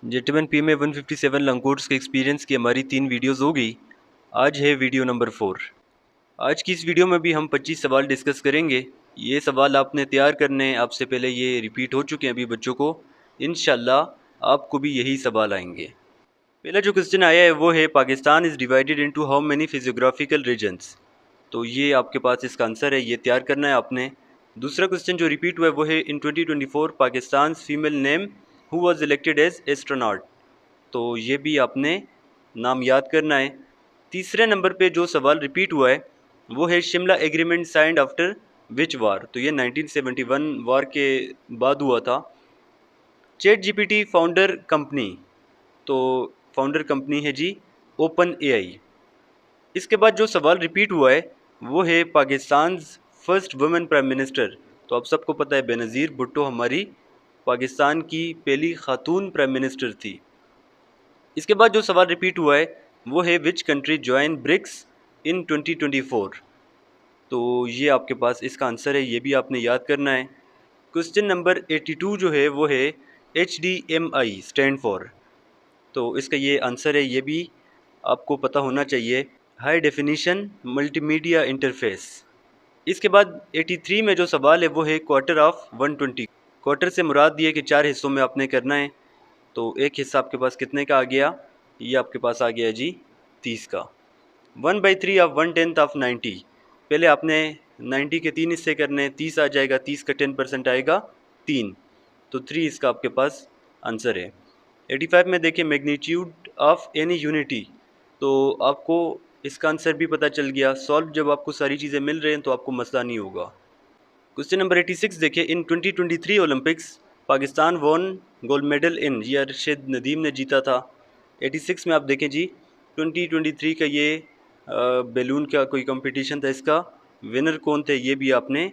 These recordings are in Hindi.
जेटमैन PMA 157 लॉन्ग कोर्स के एक्सपीरियंस की हमारी 3 वीडियोस हो गई। आज है वीडियो नंबर 4। आज की इस वीडियो में भी हम 25 सवाल डिस्कस करेंगे। ये सवाल आपने तैयार करने हैं, आपसे पहले ये रिपीट हो चुके हैं अभी बच्चों को। इंशाल्लाह आपको भी यही सवाल आएंगे। पहला जो क्वेश्चन आया है वो है, Pakistan is divided into how many physiographical regions. तो ये आपके पास इसका आंसर है, ये तैयार करना है आपने। दूसरा क्वेश्चन जो रिपीट हुआ है वो है, in 2024 Pakistan female name who was elected as astronaut. तो ये भी आपने नाम याद करना है। तीसरे नंबर पे जो सवाल रिपीट हुआ है वो है, Shimla agreement signed after which war. तो ये 1971 वार के बाद हुआ था। चैट जीपीटी फाउंडर कंपनी, तो फाउंडर कंपनी है जी ओपन एआई। इसके बाद जो सवाल रिपीट हुआ है वो है, Pakistan first women prime minister. तो आप सबको पता है बेनज़ीर भुट्टो हमारी पाकिस्तान की पहली खातून प्राइम मिनिस्टर थी। इसके बाद जो सवाल रिपीट हुआ है वो है, विच कंट्री ज्वाइन ब्रिक्स इन 2024। तो ये आपके पास इसका आंसर है, ये भी आपने याद करना है। क्वेश्चन नंबर 82 जो है वो है, HDMI स्टैंड फॉर। तो इसका ये आंसर है, ये भी आपको पता होना चाहिए, हाई डेफिनीशन मल्टीमीडिया इंटरफेस। इसके बाद 83 में जो सवाल है वो है, क्वार्टर ऑफ 120। क्वार्टर से मुराद ये कि 4 हिस्सों में आपने करना है। तो एक हिस्सा आपके पास कितने का आ गया, ये आपके पास आ गया जी 30 का। 1/3 ऑफ 1/10 ऑफ 90। पहले आपने 90 के 3 हिस्से करने, 30 आ जाएगा, 30 का 10% आएगा 3। तो 3 इसका आपके पास आंसर है। 85 में देखिए, मैग्नीट्यूड ऑफ एनी यूनिटी। तो आपको इसका आंसर भी पता चल गया। सॉल्व जब आपको सारी चीज़ें मिल रहे हैं तो आपको मसला नहीं होगा। क्वेश्चन नंबर 86 देखिए, इन 2023 Olympics Pakistan won gold medal इन। ये अरशद नदीम ने जीता था। 86 में आप देखें जी, 2023 का ये बैलून का कोई कंपटीशन था, इसका विनर कौन थे ये भी आपने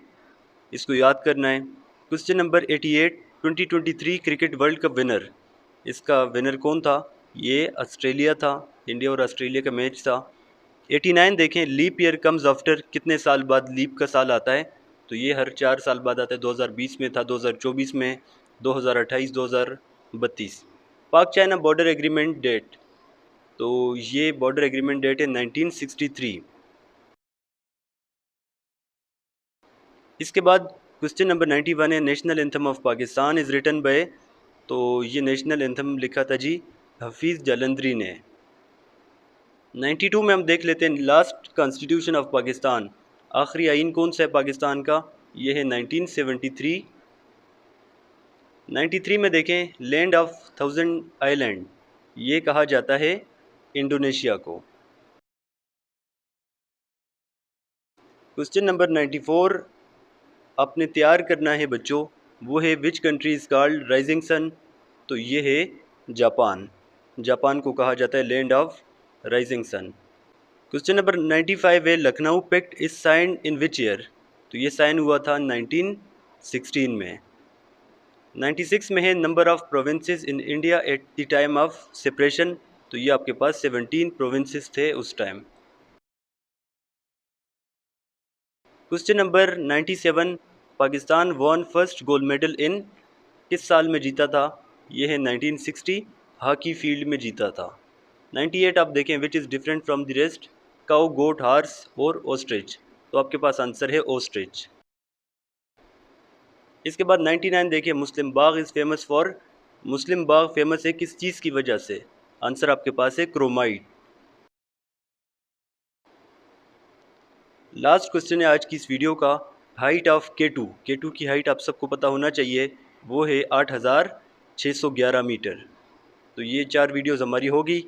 इसको याद करना है। Question number 88, 2023 cricket world cup winner, इसका विनर कौन था, ये ऑस्ट्रेलिया था। इंडिया और ऑस्ट्रेलिया का मैच था। 89 देखें, लीप ईयर कम्स आफ्टर, कितने साल बाद लीप का साल आता है। तो ये हर 4 साल बाद आता है। 2020 में था, 2024 में, 2028, 2032। पाक चाइना बॉर्डर एग्रीमेंट डेट, तो ये बॉर्डर एग्रीमेंट डेट है 1963। इसके बाद क्वेश्चन नंबर 91 है, national anthem of Pakistan is written by. तो ये नेशनल एंथम लिखा था जी हफीज़ जालंधरी ने। 92 में हम देख लेते हैं, लास्ट कॉन्स्टिट्यूशन ऑफ पाकिस्तान, आखिरी आइन कौन सा है पाकिस्तान का, ये है 1973। 93 में देखें, लैंड ऑफ थाउजेंड आइलैंड, ये कहा जाता है इंडोनेशिया को। क्वेश्चन नंबर 94 आपने तैयार करना है बच्चों, वो है, which country is called rising sun. तो ये है जापान। जापान को कहा जाता है land of rising sun. Question number 95 है, Lucknow pact is signed in which year. तो ये साइन हुआ था 1916 में। 96 में है, number of provinces in India at the time of separation. तो ये आपके पास 17 प्रोविंसेस थे उस time. Question number 97, Pakistan won first gold medal in, किस साल में जीता था, ये है 1960, हॉकी फील्ड में जीता था। 98 आप देखें, which is different from the rest, cow, goat, horse और ऑस्ट्रिच। तो आपके पास आंसर है ऑस्ट्रिच। इसके बाद 99 देखिए, Muslim Bagh is famous for, Muslim Bagh famous है किस चीज़ की वजह से। आंसर आपके पास है क्रोमाइट। लास्ट क्वेश्चन है आज की इस वीडियो का, हाइट ऑफ K2। K2 की हाइट आप सबको पता होना चाहिए, वो है 8611 मीटर। तो ये 4 वीडियोस हमारी होगी।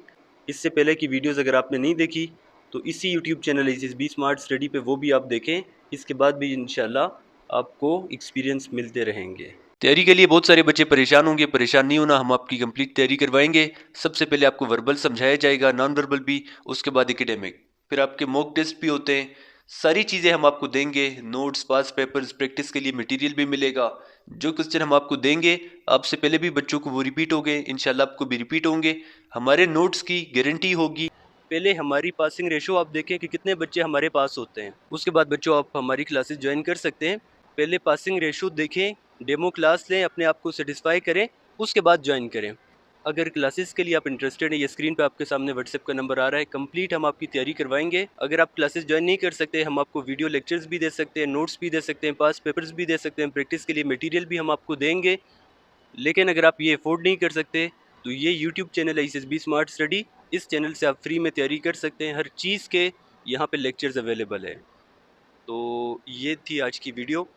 इससे पहले की वीडियोस अगर आपने नहीं देखी तो इसी YouTube channel SSB smart study पे वो भी आप देखें। इसके बाद भी इंशाल्लाह आपको एक्सपीरियंस मिलते रहेंगे। तैयारी के लिए बहुत सारे बच्चे परेशान होंगे, परेशान नहीं होना, हम आपकी कंप्लीट तैयारी करवाएंगे। सबसे पहले आपको वर्बल समझाया जाएगा, नॉन वर्बल भी, उसके बाद एकेडमिक, फिर आपके मॉक टेस्ट भी होते हैं। सारी चीज़ें हम आपको देंगे, नोट्स, पास पेपर्स, प्रैक्टिस के लिए मटेरियल भी मिलेगा। जो क्वेश्चन हम आपको देंगे, आपसे पहले भी बच्चों को वो रिपीट हो गए, इंशाल्लाह आपको भी रिपीट होंगे। हमारे नोट्स की गारंटी होगी। पहले हमारी पासिंग रेशो आप देखें कि कितने बच्चे हमारे पास होते हैं, उसके बाद बच्चों आप हमारी क्लासेस ज्वाइन कर सकते हैं। पहले पासिंग रेशो देखें, डेमो क्लास लें, अपने आप को सेटिस्फाई करें, उसके बाद ज्वाइन करें। अगर क्लासेस के लिए आप इंटरेस्टेड हैं, ये स्क्रीन पे आपके सामने व्हाट्सएप का नंबर आ रहा है। कंप्लीट हम आपकी तैयारी करवाएंगे। अगर आप क्लासेस ज्वाइन नहीं कर सकते, हम आपको वीडियो लेक्चर्स भी दे सकते हैं, नोट्स भी दे सकते हैं, पास पेपर्स भी दे सकते हैं, प्रैक्टिस के लिए मटेरियल भी हम आपको देंगे। लेकिन अगर आप ये अफोर्ड नहीं कर सकते तो ये यूट्यूब चैनल है SSB स्मार्ट स्टडी, इस चैनल से आप फ्री में तैयारी कर सकते हैं। हर चीज़ के यहाँ पे लेक्चर्स अवेलेबल है। तो ये थी आज की वीडियो।